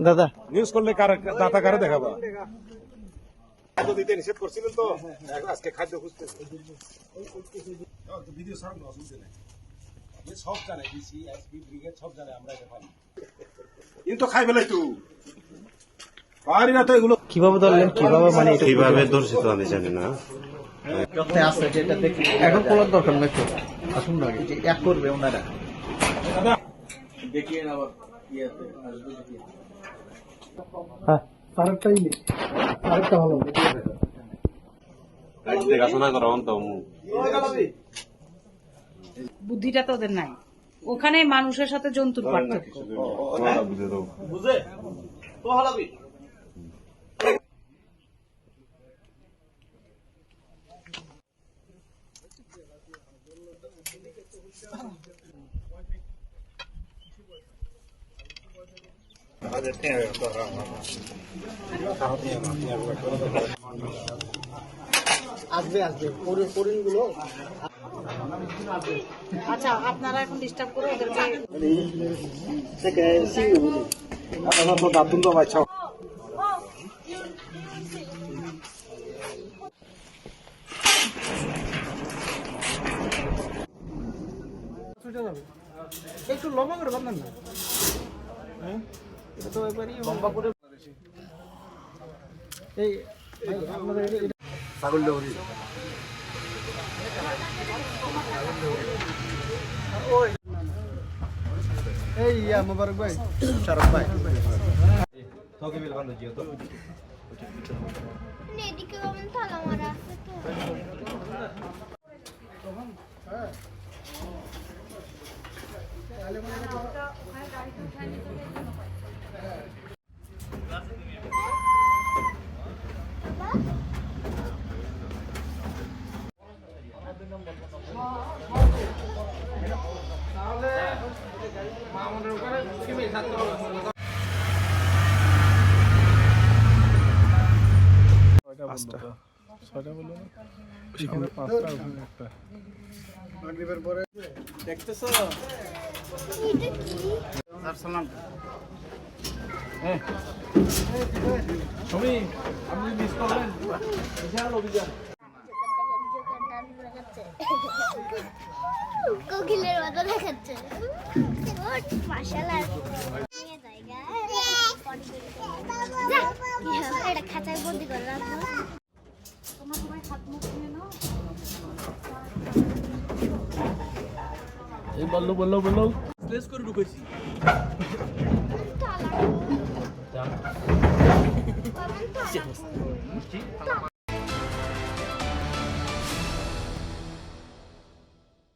দাদা নিউজ করলে দাতা কারে দেখাবা দিতে নিষেধ করছিলেন তো আজকে খাদ্য খুঁজতে ভিডিও সার অসুবিধা নেই সব জানে ডিসি এসপি ব্রিগেড সব জানে আমরা এটা পারি কিন্তু খাই ফেলাই তুই পারি না তো এগুলো কিভাবে ধরলেন কিভাবে মানে কিভাবে ধরছি তো আমি জানি না আছে যেটা দেখি এখন কোনো দরকার নাই তো আসুন না যে এক করবে ওনারা দেখিয়ে আবার ইয়েতে আসবে দেখি হ্যাঁ আরেকটাই নেই আরেকটা হলো আজ দেখাশোনা করা তো বুদ্ধিটা তো ওদের নাই ওখানে মানুষের সাথে জন্তুর পার্থক্য বুঝে তো হালাবি আসবে আসবে করিন গুলো আচ্ছা আপনারা এখন ডিস্টার্ব করে ওদেরকে দাঁতুন তো বাচ্চা একটু লম্বা করে বাঁধেন না এটা তো একবারই লম্বা করে এই আপনাদের ছাগল ডবরি এই মোবারক ভাই শারফ ভাই তোকে বিল ভালো জিও তো এদিকে কেমন তালা মারা আছে তো হ্যাঁ ছয়টা বললো না পাঁচটা একটা মাগরিবের পরে দেখতেছ তুমি আপনি মিস করলেন বিশাল অভিযান কোকিলের মতো দেখাচ্ছে মাশাআল্লাহ এটা খাঁচায় বন্দি করে রাখবো তোমার সবাই হাত মুখ নিয়ে নাও এই বললো বললো বললো প্লেস করে ঢুকেছি তালা